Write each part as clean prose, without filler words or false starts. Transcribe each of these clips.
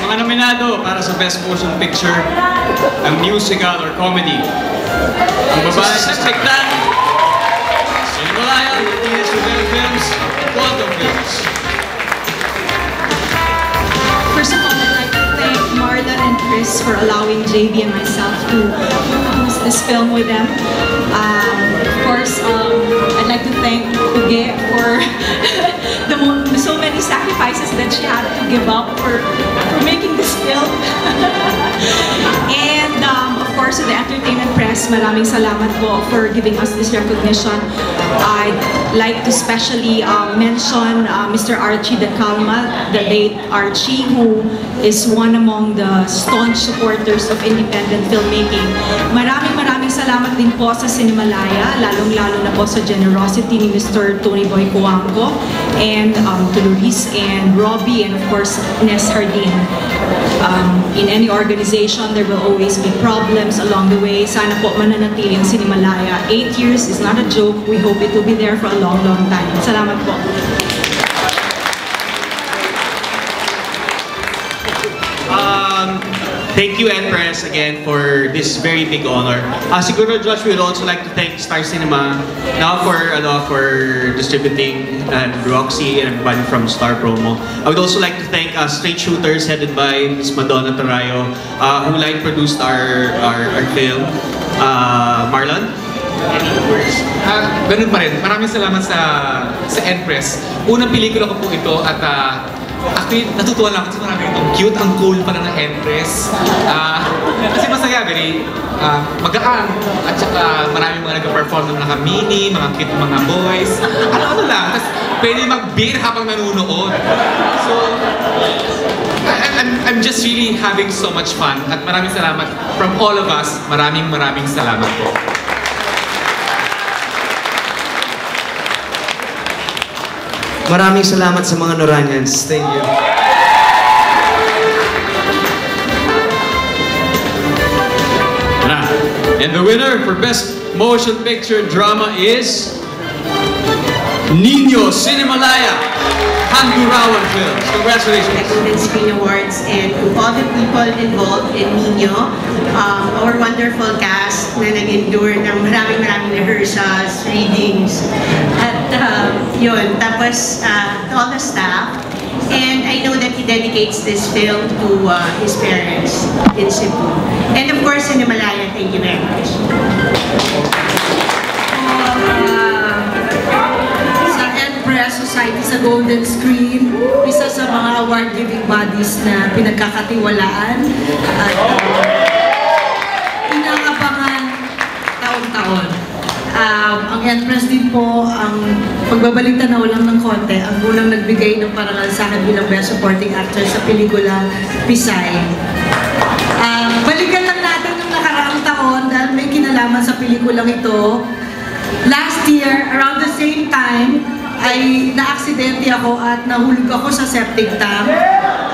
Mga nominado para sa Best Motion Picture, ang musical or comedy. Ang babae sa Sektan, Cinemalaya, Martinez Rivera Films, Quantum Films. First of all, I'd like to thank Marlon and Chris for allowing JB and myself to produce this film with them. Of course, I'd like to thank Uge for so many sacrifices that she had to give up for making this film. And of course, to the entertainment press, maraming salamat po for giving us this recognition. I'd like to especially mention Mr. Archie De Calma, the late Archie, who is one among the staunch supporters of independent filmmaking. Maraming salamat din po sa Cinemalaya, lalong-lalo na po sa generosity ni Mr. Tony Boy Cuangco, and to Luis and Robbie, and of course, Nes Hardin. In any organization, there will always be problems along the way. Sana po mananatili ang Cinemalaya. 8 years is not a joke. We hope it will be there for a long time. Salamat po. Thank you, Empress, again for this very big honor. Siguro, Josh, we would also like to thank Star Cinema now for distributing, and Roxy and everybody from Star Promo. I would also like to thank Straight Shooters headed by Ms. Madonna Tarayo, who line produced our film. Marlon? Any words? Ganun pa rin. Maraming salamat sa Empress. Unang pelikula ko po ito at actually, natutuwa lang kasi marami itong cute, ang cool pala ng Empress. Kasi masaya, very magaan. At saka maraming mga nag-perform ng mga mini, mga cute mga boys. Ano lang, tapos pwede mag-beer habang nanonood. So, I'm just really having so much fun. At maraming salamat from all of us. Maraming salamat po. Maraming salamat sa mga Noranians. Thank you. And the winner for Best Motion Picture Drama is Nino Cinemalaya, Handurawan Films. Congratulations. Golden Screen Awards, and to all the people involved in Nino, our wonderful cast na nag-endure ng maraming rehearsals, readings, at yun, tapos to all the staff. And I know that he dedicates this film to his parents in Cebu. And of course, Cinemalaya, thank you very much. Society sa Golden Screen, isa sa mga award-giving bodies na pinagkakatiwalaan at inaabangan taon-taon. Ang Empress din po, ang pagbabalik tanaw lang ng konti, ang unang nagbigay ng parangal sa akin bilang Best Supporting Actor sa pelikula Pisay. Balikan lang natin ng nakaraang taon dahil may kinalaman sa pelikulang ito. Last year, around the same time, ay na-aksidente ako at nahulog ako sa septic tank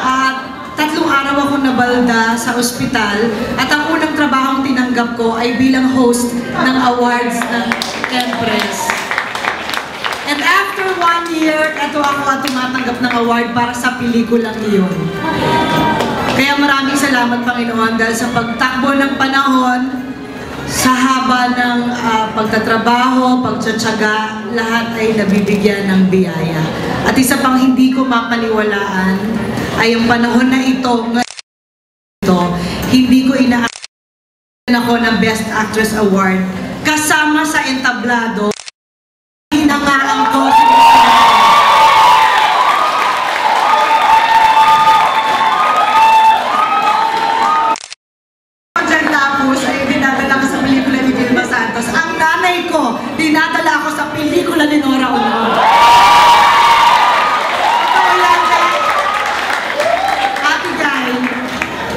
at 3 araw ako nabalda sa ospital at ang unang trabahong tinanggap ko ay bilang host ng awards ng Empress. And after 1 year, ito ako at tumatanggap ng award para sa pelikulang iyon. Kaya maraming salamat, Panginoon, dahil sa pagtakbo ng panahon, sa haba ng pagtatrabaho, pagtsatsaga, lahat ay nabibigyan ng biyaya. At isa pang hindi ko mapaniwalaan ay yung panahon na ito, hindi ko inaasahan ako ng Best Actress Award. Kasama sa entablado, hinangaan ko sa dinadala ko sa pelikula ni Nora Honor.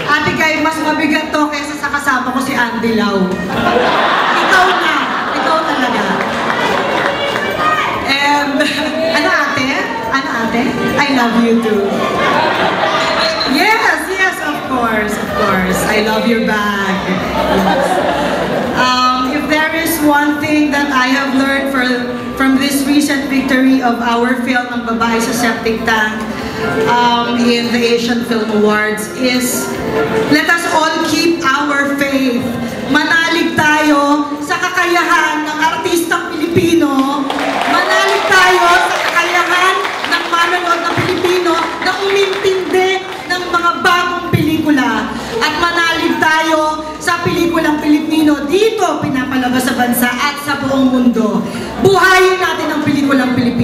Ate Guy, mas mabigat to kaysa sa kasama ko si Andy Lau. Ikaw talaga. And, ano ate? I love you too. Yes, of course. I love your bag. If there is one thing that I have learned from this recent victory of our film, Ang Babae sa Septic Tank, in the Asian Film Awards is let us all keep our faith. Manalig tayo sa kakayahan ng artistang Pilipino. Manalig tayo sa kakayahan ng manonood na Pilipino na umintindi ng mga bagong pelikula. At manalig tayo sa pelikulang Pilipino dito pinapalabas sa bansa at sa buong mundo. Buhayin natin ang pelikulang Pilipino.